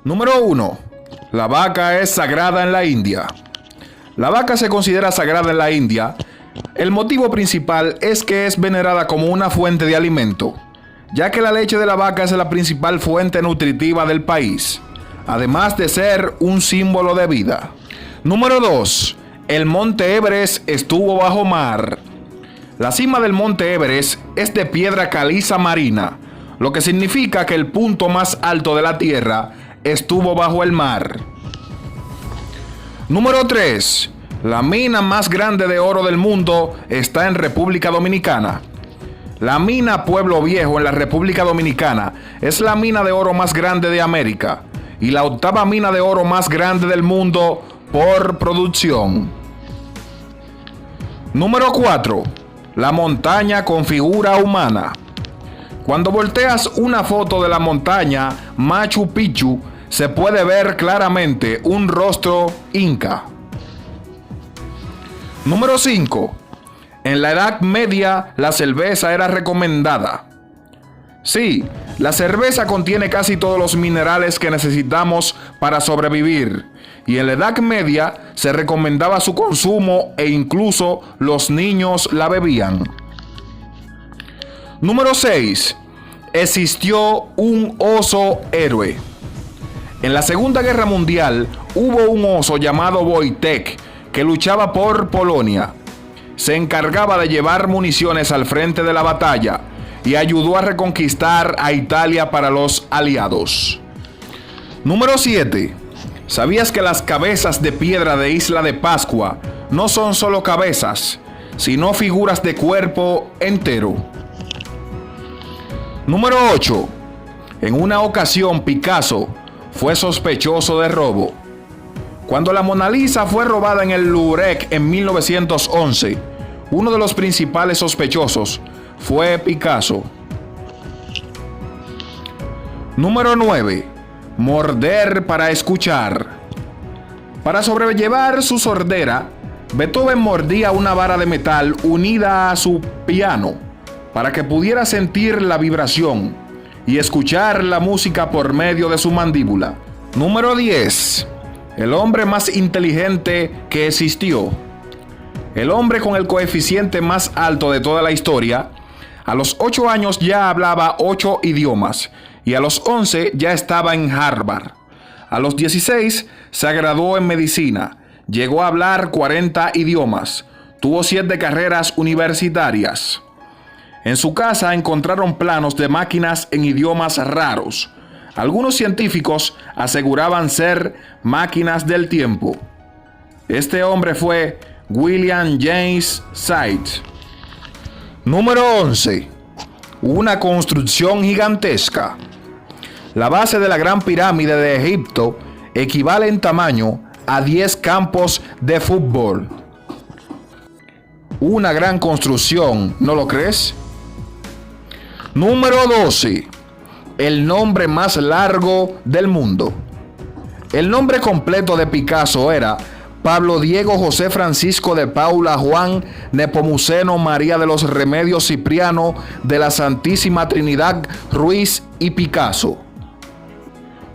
Número 1. La vaca es sagrada en la India. La vaca se considera sagrada en la India. El motivo principal es que es venerada como una fuente de alimento, ya que la leche de la vaca es la principal fuente nutritiva del país, además de ser un símbolo de vida. Número 2. El monte Everest estuvo bajo mar. La cima del monte Everest es de piedra caliza marina, lo que significa que el punto más alto de la Tierra estuvo bajo el mar. Número 3. La mina más grande de oro del mundo está en República Dominicana. La mina Pueblo Viejo en la República Dominicana es la mina de oro más grande de América y la octava mina de oro más grande del mundo por producción. Número 4. La montaña con figura humana. Cuando volteas una foto de la montaña Machu Picchu, se puede ver claramente un rostro inca. Número 5. En la Edad Media, la cerveza era recomendada. Sí, la cerveza contiene casi todos los minerales que necesitamos para sobrevivir, y en la Edad Media se recomendaba su consumo e incluso los niños la bebían. Número 6. Existió un oso héroe. En la Segunda Guerra Mundial hubo un oso llamado Wojtek que luchaba por Polonia. Se encargaba de llevar municiones al frente de la batalla y ayudó a reconquistar a Italia para los aliados. Número 7. ¿Sabías que las cabezas de piedra de Isla de Pascua no son solo cabezas, sino figuras de cuerpo entero? Número 8. En una ocasión Picasso fue sospechoso de robo. Cuando la Mona Lisa fue robada en el Louvre en 1911, uno de los principales sospechosos fue Picasso. Número 9. Morder para escuchar. Para sobrellevar su sordera, Beethoven mordía una vara de metal unida a su piano para que pudiera sentir la vibración y escuchar la música por medio de su mandíbula. Número 10. El hombre más inteligente que existió. El hombre con el coeficiente más alto de toda la historia, a los 8 años ya hablaba 8 idiomas y a los 11 ya estaba en Harvard. A los 16 se graduó en medicina, llegó a hablar 40 idiomas, tuvo 7 carreras universitarias. En su casa encontraron planos de máquinas en idiomas raros. Algunos científicos aseguraban ser máquinas del tiempo. Este hombre fue William James Sight. Número 11. Una construcción gigantesca. La base de la Gran Pirámide de Egipto equivale en tamaño a 10 campos de fútbol. Una gran construcción, ¿no lo crees? Número 12. El nombre más largo del mundo. El nombre completo de Picasso era Pablo Diego José Francisco de Paula Juan Nepomuceno María de los Remedios Cipriano de la Santísima Trinidad Ruiz y Picasso.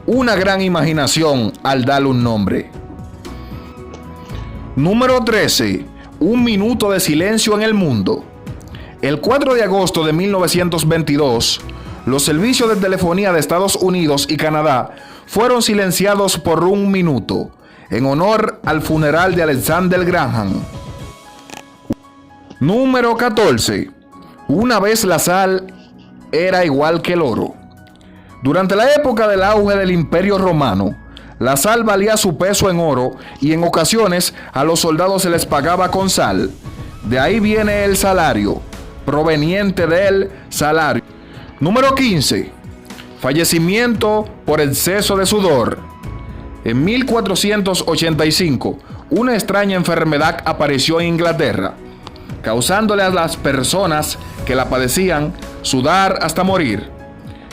Una gran imaginación al darle un nombre. Número 13. Un minuto de silencio en el mundo. El 4 de agosto de 1922, los servicios de telefonía de Estados Unidos y Canadá fueron silenciados por un minuto, en honor al funeral de Alexander Graham. Número 14. Una vez la sal era igual que el oro. Durante la época del auge del Imperio Romano, la sal valía su peso en oro y en ocasiones a los soldados se les pagaba con sal. De ahí viene el salario, proveniente del salario. Número 15. Fallecimiento por exceso de sudor. En 1485, una extraña enfermedad apareció en Inglaterra, causándole a las personas que la padecían sudar hasta morir.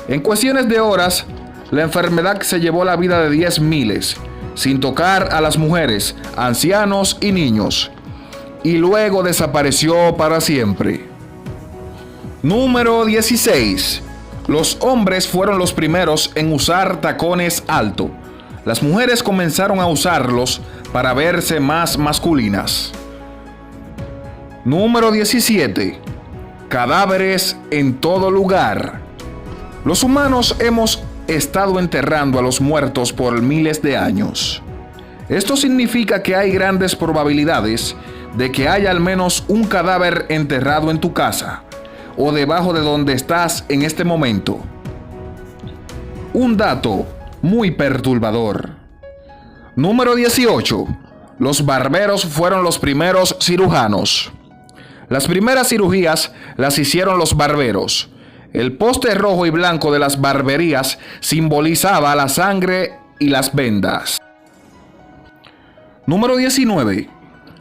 En cuestiones de horas, la enfermedad se llevó la vida de 10 miles, sin tocar a las mujeres, ancianos y niños, y luego desapareció para siempre. Número 16. Los hombres fueron los primeros en usar tacones altos, las mujeres comenzaron a usarlos para verse más masculinas. Número 17. Cadáveres en todo lugar. Los humanos hemos estado enterrando a los muertos por miles de años. Esto significa que hay grandes probabilidades de que haya al menos un cadáver enterrado en tu casa o debajo de donde estás en este momento. Un dato muy perturbador. Número 18. Los barberos fueron los primeros cirujanos. Las primeras cirugías las hicieron los barberos. El poste rojo y blanco de las barberías simbolizaba la sangre y las vendas. Número 19.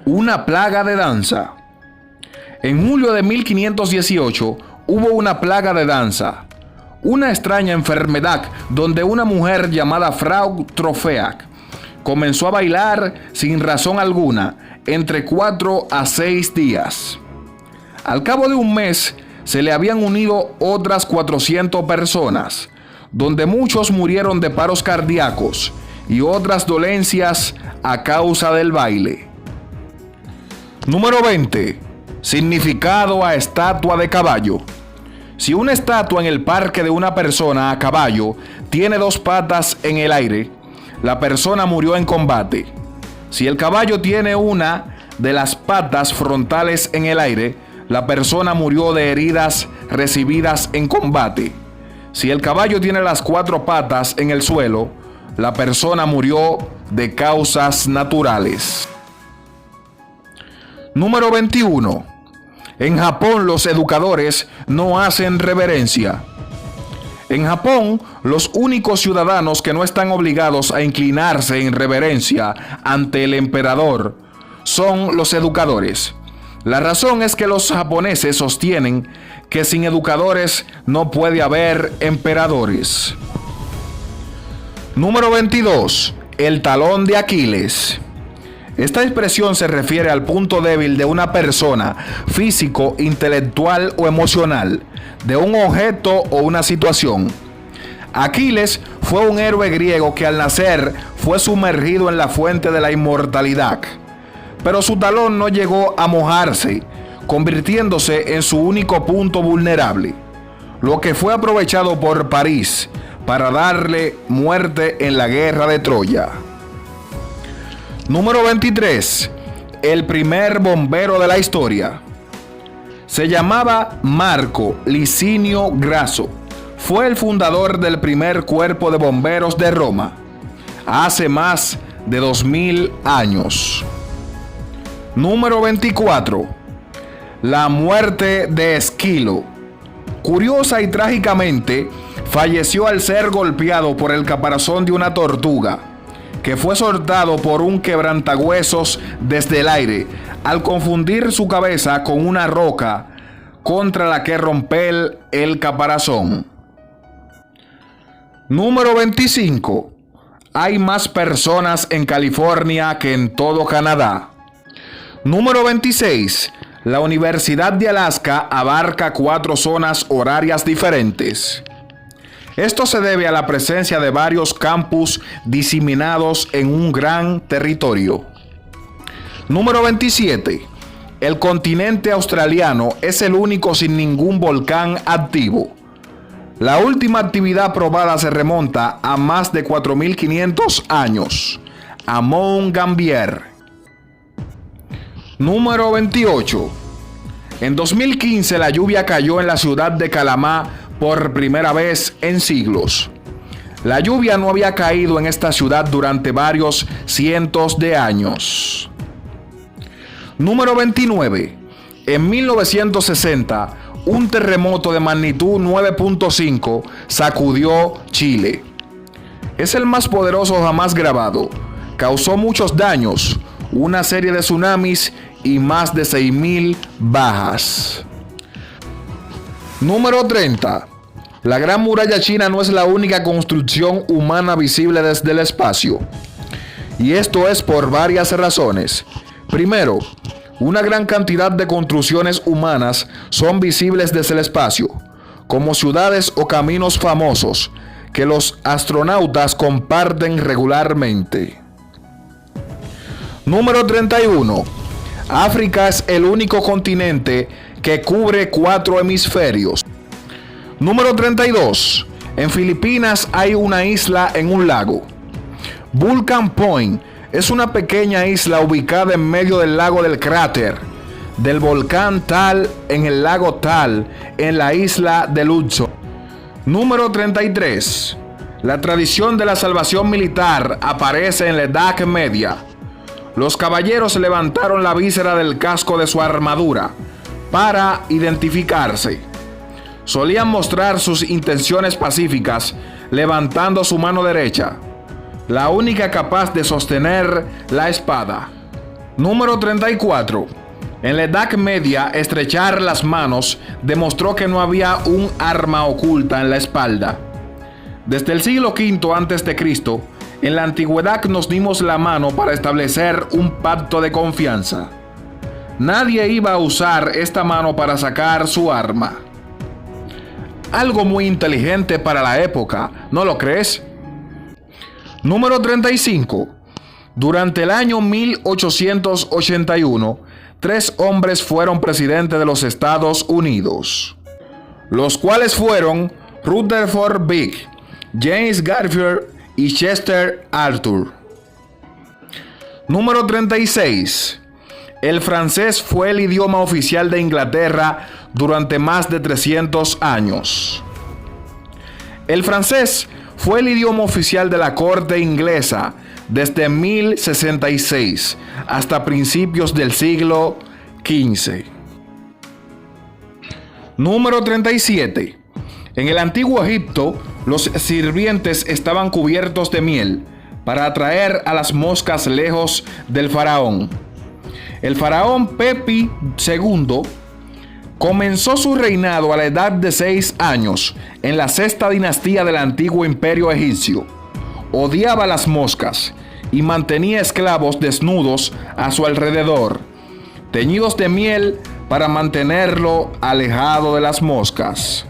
Una plaga de danza. En julio de 1518 hubo una plaga de danza, una extraña enfermedad donde una mujer llamada Frau Tropeak comenzó a bailar sin razón alguna entre 4 a 6 días. Al cabo de un mes se le habían unido otras 400 personas, donde muchos murieron de paros cardíacos y otras dolencias a causa del baile. Número 20. Significado a estatua de caballo. Si una estatua en el parque de una persona a caballo tiene 2 patas en el aire, la persona murió en combate. Si el caballo tiene una de las patas frontales en el aire, la persona murió de heridas recibidas en combate. Si el caballo tiene las 4 patas en el suelo, la persona murió de causas naturales. Número 21. En Japón los educadores no hacen reverencia. En Japón, los únicos ciudadanos que no están obligados a inclinarse en reverencia ante el emperador son los educadores. La razón es que los japoneses sostienen que sin educadores no puede haber emperadores. Número 22. El talón de Aquiles. Esta expresión se refiere al punto débil de una persona, físico, intelectual o emocional, de un objeto o una situación. Aquiles fue un héroe griego que al nacer fue sumergido en la fuente de la inmortalidad, pero su talón no llegó a mojarse, convirtiéndose en su único punto vulnerable, lo que fue aprovechado por París para darle muerte en la guerra de Troya. Número 23. El primer bombero de la historia. Se llamaba Marco Licinio Grasso. Fue el fundador del primer cuerpo de bomberos de Roma, hace más de 2000 años. Número 24. La muerte de Esquilo. Curiosa y trágicamente, falleció al ser golpeado por el caparazón de una tortuga, que fue soltado por un quebrantahuesos desde el aire, al confundir su cabeza con una roca contra la que romper el caparazón. Número 25. Hay más personas en California que en todo Canadá. Número 26. La Universidad de Alaska abarca 4 zonas horarias diferentes. Esto se debe a la presencia de varios campus diseminados en un gran territorio. Número 27. El continente australiano es el único sin ningún volcán activo. La última actividad probada se remonta a más de 4500 años, a Mount Gambier. Número 28. En 2015 la lluvia cayó en la ciudad de Calamá por primera vez en siglos. La lluvia no había caído en esta ciudad durante varios cientos de años. Número 29. En 1960, un terremoto de magnitud 9.5 sacudió Chile. Es el más poderoso jamás grabado. Causó muchos daños, una serie de tsunamis y más de 6.000 bajas. Número 30. La Gran Muralla China no es la única construcción humana visible desde el espacio. Y esto es por varias razones. Primero, una gran cantidad de construcciones humanas son visibles desde el espacio, como ciudades o caminos famosos que los astronautas comparten regularmente. Número 31. África es el único continente que cubre 4 hemisferios. Número 32. En Filipinas hay una isla en un lago. Vulcan Point es una pequeña isla ubicada en medio del lago del cráter del volcán Tal en el lago Tal en la isla de Luzon. Número 33. La tradición de la salvación militar aparece en la Edad Media. Los caballeros levantaron la víscera del casco de su armadura para identificarse. Solían mostrar sus intenciones pacíficas levantando su mano derecha, la única capaz de sostener la espada. Número 34. En la Edad Media, estrechar las manos demostró que no había un arma oculta en la espalda. Desde el siglo V a.C., en la antigüedad nos dimos la mano para establecer un pacto de confianza. Nadie iba a usar esta mano para sacar su arma. Algo muy inteligente para la época, ¿no lo crees? Número 35. Durante el año 1881, 3 hombres fueron presidentes de los Estados Unidos, los cuales fueron Rutherford Bigg, James Garfield y Chester Arthur. Número 36. El francés fue el idioma oficial de Inglaterra durante más de 300 años. El francés fue el idioma oficial de la corte inglesa desde 1066 hasta principios del siglo XV. Número 37. En el antiguo Egipto, los sirvientes estaban cubiertos de miel para atraer a las moscas lejos del faraón. El faraón Pepi II comenzó su reinado a la edad de 6 años en la 6ª dinastía del antiguo imperio egipcio. Odiaba las moscas y mantenía esclavos desnudos a su alrededor, teñidos de miel para mantenerlo alejado de las moscas.